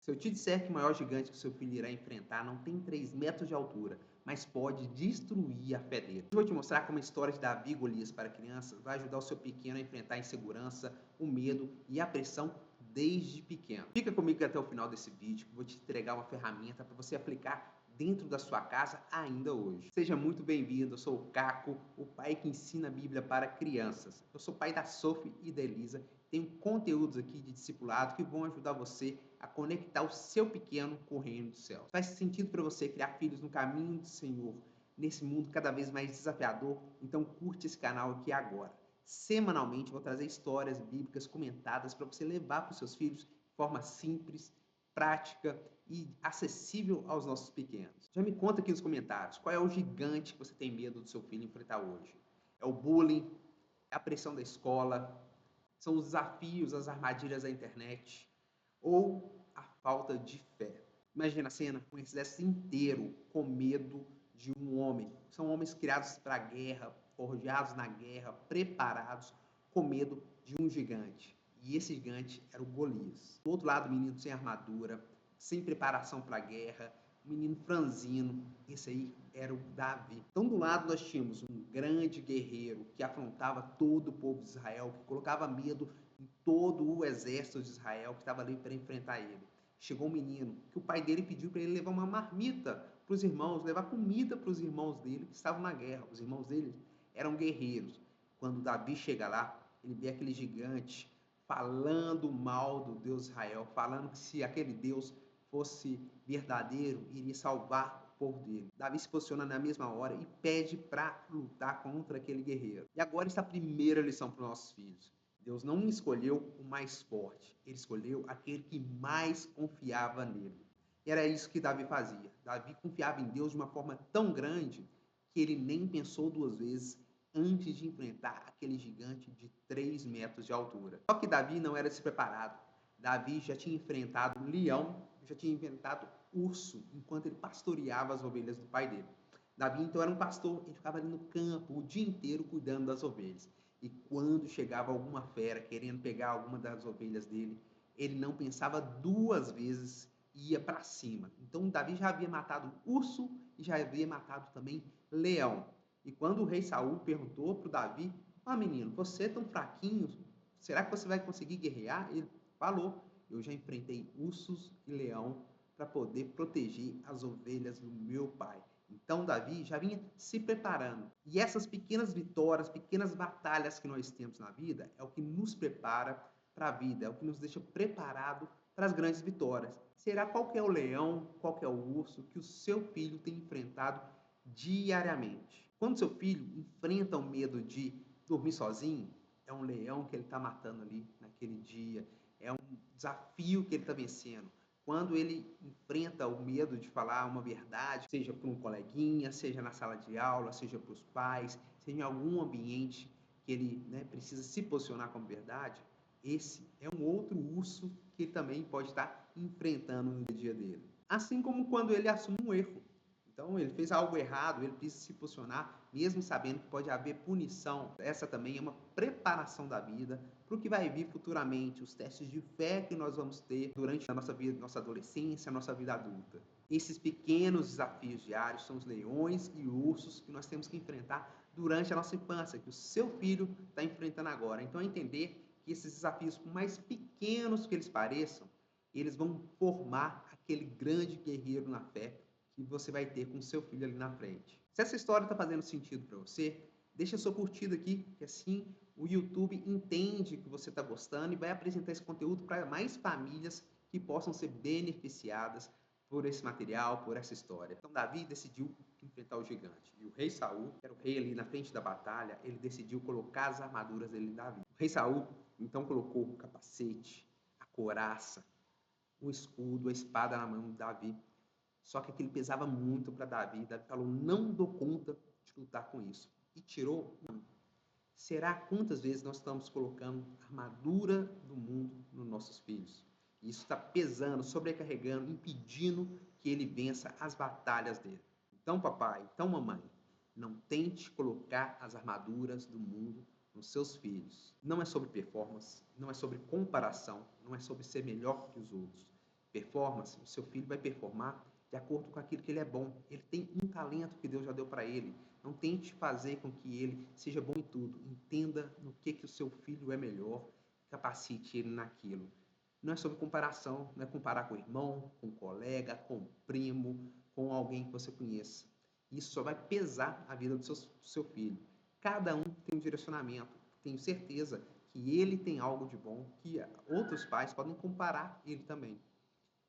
Se eu te disser que o maior gigante que seu filho irá enfrentar não tem 3 metros de altura, mas pode destruir a fé dele. Hoje eu vou te mostrar como a história de Davi e Golias para crianças vai ajudar o seu pequeno a enfrentar a insegurança, o medo e a pressão desde pequeno. Fica comigo até o final desse vídeo, que eu vou te entregar uma ferramenta para você aplicar dentro da sua casa ainda hoje. Seja muito bem-vindo, eu sou o Caco, o pai que ensina a Bíblia para crianças. Eu sou pai da Sophie e da Elisa, tenho conteúdos aqui de discipulado que vão ajudar você a conectar o seu pequeno com o reino dos céus. Faz sentido para você criar filhos no caminho do Senhor, nesse mundo cada vez mais desafiador? Então curte esse canal aqui agora. Semanalmente vou trazer histórias bíblicas comentadas para você levar para os seus filhos de forma simples, prática e acessível aos nossos pequenos. Já me conta aqui nos comentários, qual é o gigante que você tem medo do seu filho enfrentar hoje? É o bullying? É a pressão da escola? São os desafios, as armadilhas da internet? Ou a falta de fé? Imagina a cena, um exército inteiro com medo de um homem. São homens criados para a guerra, forjados na guerra, preparados, com medo de um gigante. E esse gigante era o Golias. Do outro lado, o menino sem armadura, sem preparação para a guerra, um menino franzino. Esse aí era o Davi. Então, do lado, nós tínhamos um grande guerreiro que afrontava todo o povo de Israel, que colocava medo em todo o exército de Israel que estava ali para enfrentar ele. Chegou um menino que o pai dele pediu para ele levar uma marmita para os irmãos, levar comida para os irmãos dele que estavam na guerra. Os irmãos dele eram guerreiros. Quando Davi chega lá, ele vê aquele gigante falando mal do Deus de Israel, falando que se aquele Deus fosse verdadeiro, iria salvar o povo dele. Davi se posiciona na mesma hora e pede para lutar contra aquele guerreiro. E agora está a primeira lição para os nossos filhos. Deus não escolheu o mais forte, ele escolheu aquele que mais confiava nele. E era isso que Davi fazia. Davi confiava em Deus de uma forma tão grande que ele nem pensou duas vezes antes de enfrentar aquele gigante de 3 metros de altura. Só que Davi não era despreparado. Davi já tinha enfrentado um leão, já tinha enfrentado urso, enquanto ele pastoreava as ovelhas do pai dele. Davi, então, era um pastor, ele ficava ali no campo o dia inteiro cuidando das ovelhas. E quando chegava alguma fera querendo pegar alguma das ovelhas dele, ele não pensava duas vezes e ia para cima. Então Davi já havia matado urso e já havia matado também leão. E quando o rei Saul perguntou para o Davi: "Ah, menino, você é tão fraquinho, será que você vai conseguir guerrear?" Ele falou: "Eu já enfrentei ursos e leão para poder proteger as ovelhas do meu pai." Então Davi já vinha se preparando. E essas pequenas vitórias, pequenas batalhas que nós temos na vida é o que nos prepara para a vida, é o que nos deixa preparado para as grandes vitórias. Será qual que é o leão, qual que é o urso que o seu filho tem enfrentado diariamente? Quando seu filho enfrenta o medo de dormir sozinho, é um leão que ele está matando ali naquele dia, é um desafio que ele está vencendo. Quando ele enfrenta o medo de falar uma verdade, seja para um coleguinha, seja na sala de aula, seja para os pais, seja em algum ambiente que ele, né, precisa se posicionar como verdade, esse é um outro urso que ele também pode estar enfrentando no dia a dia dele. Assim como quando ele assume um erro. Então, ele fez algo errado, ele precisa se posicionar, mesmo sabendo que pode haver punição. Essa também é uma preparação da vida para o que vai vir futuramente, os testes de fé que nós vamos ter durante a nossa vida, nossa adolescência, a nossa vida adulta. Esses pequenos desafios diários são os leões e ursos que nós temos que enfrentar durante a nossa infância, que o seu filho está enfrentando agora. Então, é entender que esses desafios, por mais pequenos que eles pareçam, eles vão formar aquele grande guerreiro na fé que você vai ter com seu filho ali na frente. Se essa história está fazendo sentido para você, deixa sua curtida aqui, que assim o YouTube entende que você está gostando e vai apresentar esse conteúdo para mais famílias que possam ser beneficiadas por esse material, por essa história. Então Davi decidiu enfrentar o gigante. E o rei Saul, que era o rei ali na frente da batalha, ele decidiu colocar as armaduras dele em Davi. O rei Saul então colocou o capacete, a couraça, o escudo, a espada na mão de Davi. Só que aquilo pesava muito para Davi. Davi falou: "Não dou conta de lutar com isso." E tirou. Será quantas vezes nós estamos colocando a armadura do mundo nos nossos filhos? E isso está pesando, sobrecarregando, impedindo que ele vença as batalhas dele. Então, papai, então, mamãe, não tente colocar as armaduras do mundo nos seus filhos. Não é sobre performance, não é sobre comparação, não é sobre ser melhor que os outros. Performance, o seu filho vai performar de acordo com aquilo que ele é bom. Ele tem um talento que Deus já deu para ele. Não tente fazer com que ele seja bom em tudo. Entenda no que o seu filho é melhor, capacite ele naquilo. Não é sobre comparação, não é comparar com o irmão, com o colega, com o primo, com alguém que você conheça. Isso só vai pesar a vida do seu filho. Cada um tem um direcionamento. Tenho certeza que ele tem algo de bom, que outros pais podem comparar ele também.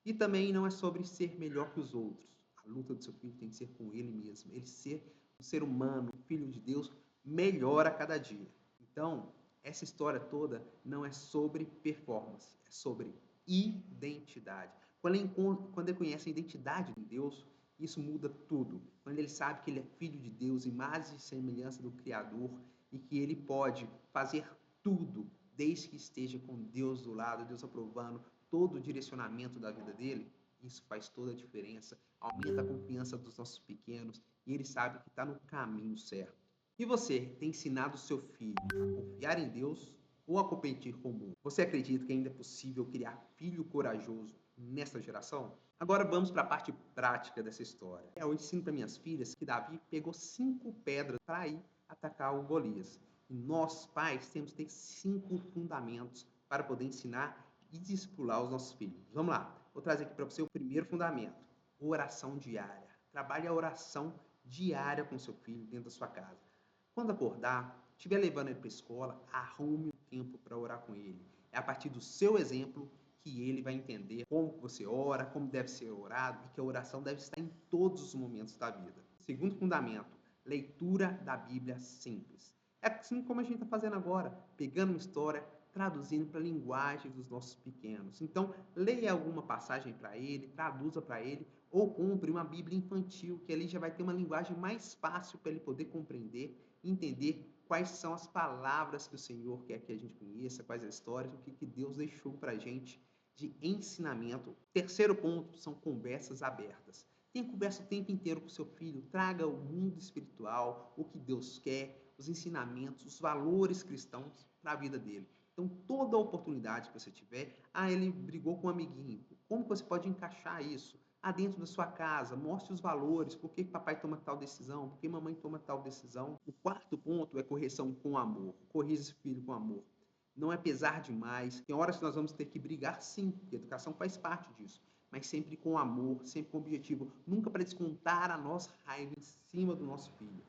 E também não é sobre ser melhor que os outros. A luta do seu filho tem que ser com ele mesmo. Ele ser um ser humano, um filho de Deus, melhor a cada dia. Então, essa história toda não é sobre performance, é sobre identidade. Quando ele conhece a identidade de Deus, isso muda tudo. Quando ele sabe que ele é filho de Deus, imagem e semelhança do Criador, e que ele pode fazer tudo, desde que esteja com Deus do lado, Deus aprovando, todo o direcionamento da vida dele, isso faz toda a diferença, aumenta a confiança dos nossos pequenos e ele sabe que está no caminho certo. E você tem ensinado o seu filho a confiar em Deus ou a competir com o mundo? Você acredita que ainda é possível criar filho corajoso nesta geração? Agora vamos para a parte prática dessa história. Eu ensino para minhas filhas que Davi pegou 5 pedras para ir atacar o Golias. E nós, pais, temos que ter 5 fundamentos para poder ensinar e discipular os nossos filhos. Vamos lá, vou trazer aqui para você o primeiro fundamento: oração diária. Trabalhe a oração diária com seu filho dentro da sua casa. Quando acordar, estiver levando ele para a escola, arrume um tempo para orar com ele. É a partir do seu exemplo que ele vai entender como você ora, como deve ser orado e que a oração deve estar em todos os momentos da vida. Segundo fundamento, leitura da Bíblia simples. É assim como a gente está fazendo agora, pegando uma história, traduzindo para a linguagem dos nossos pequenos. Então, leia alguma passagem para ele, traduza para ele, ou compre uma Bíblia infantil, que ali já vai ter uma linguagem mais fácil para ele poder compreender e entender quais são as palavras que o Senhor quer que a gente conheça, quais as histórias, o que Deus deixou para a gente de ensinamento. Terceiro ponto são conversas abertas. Tenha conversa o tempo inteiro com seu filho, traga o mundo espiritual, o que Deus quer, os ensinamentos, os valores cristãos para a vida dele. Então, toda oportunidade que você tiver, ele brigou com um amiguinho, como você pode encaixar isso? Dentro da sua casa, mostre os valores, por que papai toma tal decisão, por que mamãe toma tal decisão. O quarto ponto é correção com amor. Corrija esse filho com amor. Não é pesar demais. Tem horas que nós vamos ter que brigar, sim, porque a educação faz parte disso, mas sempre com amor, sempre com objetivo, nunca para descontar a nossa raiva em cima do nosso filho.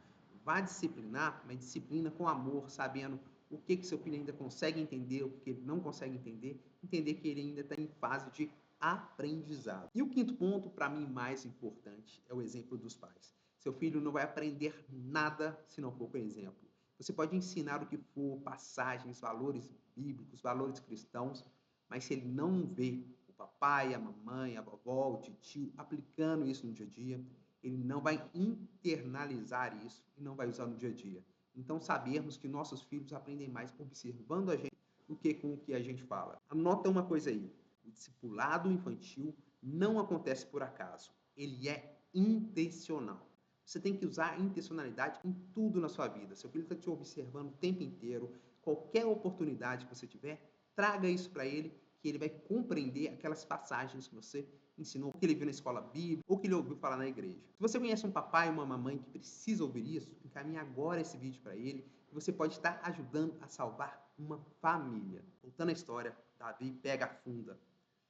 Vá disciplinar, mas disciplina com amor, sabendo o que seu filho ainda consegue entender, o que ele não consegue entender que ele ainda está em fase de aprendizado. E o quinto ponto, para mim, mais importante, é o exemplo dos pais. Seu filho não vai aprender nada se não for com exemplo. Você pode ensinar o que for, passagens, valores bíblicos, valores cristãos, mas se ele não vê o papai, a mamãe, a vovó, o tio aplicando isso no dia a dia, ele não vai internalizar isso e não vai usar no dia a dia. Então, sabermos que nossos filhos aprendem mais observando a gente do que com o que a gente fala. Anota uma coisa aí: o discipulado infantil não acontece por acaso, ele é intencional. Você tem que usar a intencionalidade em tudo na sua vida. Seu filho está te observando o tempo inteiro. Qualquer oportunidade que você tiver, traga isso para ele, que ele vai compreender aquelas passagens que você ensinou, que ele viu na escola bíblica ou que ele ouviu falar na igreja. Se você conhece um papai ou uma mamãe que precisa ouvir isso, encaminhe agora esse vídeo para ele, que você pode estar ajudando a salvar uma família. Voltando à história, Davi pega a funda,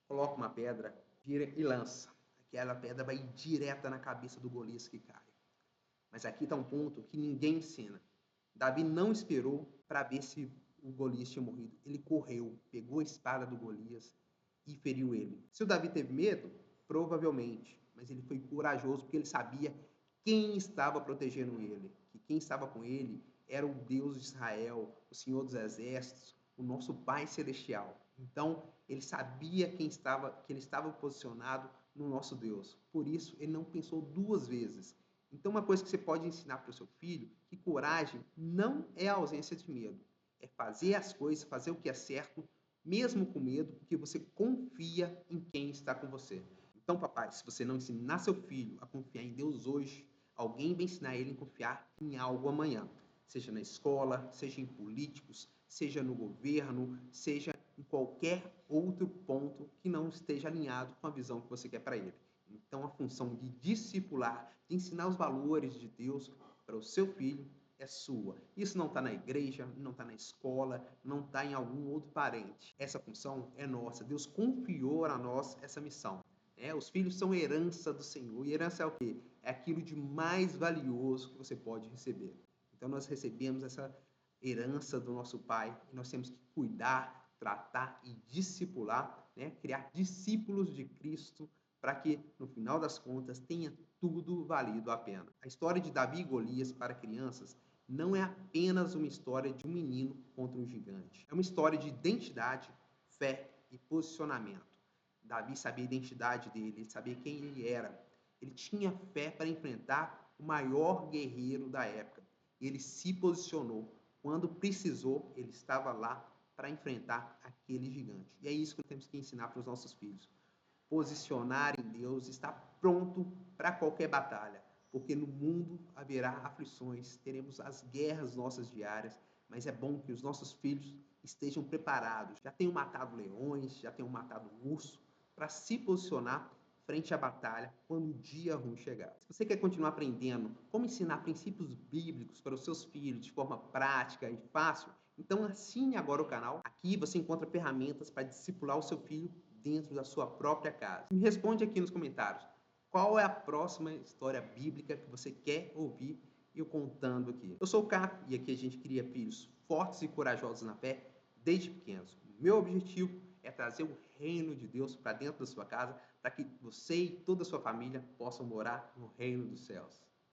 coloca uma pedra, vira e lança. Aquela pedra vai direta na cabeça do Golias que cai. Mas aqui está um ponto que ninguém ensina. Davi não esperou para ver se o Golias tinha morrido. Ele correu, pegou a espada do Golias e feriu ele. Se o Davi teve medo, provavelmente, mas ele foi corajoso porque ele sabia quem estava protegendo ele, que quem estava com ele era o Deus de Israel, o Senhor dos Exércitos, o nosso Pai Celestial. Então, ele sabia que ele estava posicionado no nosso Deus. Por isso, ele não pensou duas vezes. Então, uma coisa que você pode ensinar para o seu filho, que coragem não é a ausência de medo. É fazer as coisas, fazer o que é certo, mesmo com medo, porque você confia em quem está com você. Então, papai, se você não ensinar seu filho a confiar em Deus hoje, alguém vai ensinar ele a confiar em algo amanhã. Seja na escola, seja em políticos, seja no governo, seja em qualquer outro ponto que não esteja alinhado com a visão que você quer para ele. Então, a função de discipular, de ensinar os valores de Deus para o seu filho é sua. Isso não está na igreja, não está na escola, não está em algum outro parente. Essa função é nossa. Deus confiou a nós essa missão. Os filhos são herança do Senhor. E herança é o quê? É aquilo de mais valioso que você pode receber. Então, nós recebemos essa herança do nosso Pai e nós temos que cuidar, tratar e discipular, criar discípulos de Cristo para que, no final das contas, tenha tudo valido a pena. A história de Davi e Golias para crianças não é apenas uma história de um menino contra um gigante. É uma história de identidade, fé e posicionamento. Davi sabia a identidade dele, ele sabia quem ele era. Ele tinha fé para enfrentar o maior guerreiro da época. Ele se posicionou. Quando precisou, ele estava lá para enfrentar aquele gigante. E é isso que temos que ensinar para os nossos filhos. Posicionar em Deus, estar pronto para qualquer batalha. Porque no mundo haverá aflições, teremos as guerras nossas diárias, mas é bom que os nossos filhos estejam preparados. Já tenham matado leões, já tenham matado urso, para se posicionar frente à batalha quando o dia ruim chegar. Se você quer continuar aprendendo como ensinar princípios bíblicos para os seus filhos de forma prática e fácil, então assine agora o canal. Aqui você encontra ferramentas para discipular o seu filho dentro da sua própria casa. Me responde aqui nos comentários qual é a próxima história bíblica que você quer ouvir eu contando aqui. Eu sou o Caco e aqui a gente cria filhos fortes e corajosos na fé desde pequenos. O meu objetivo é trazer o reino de Deus para dentro da sua casa, para que você e toda a sua família possam morar no reino dos céus.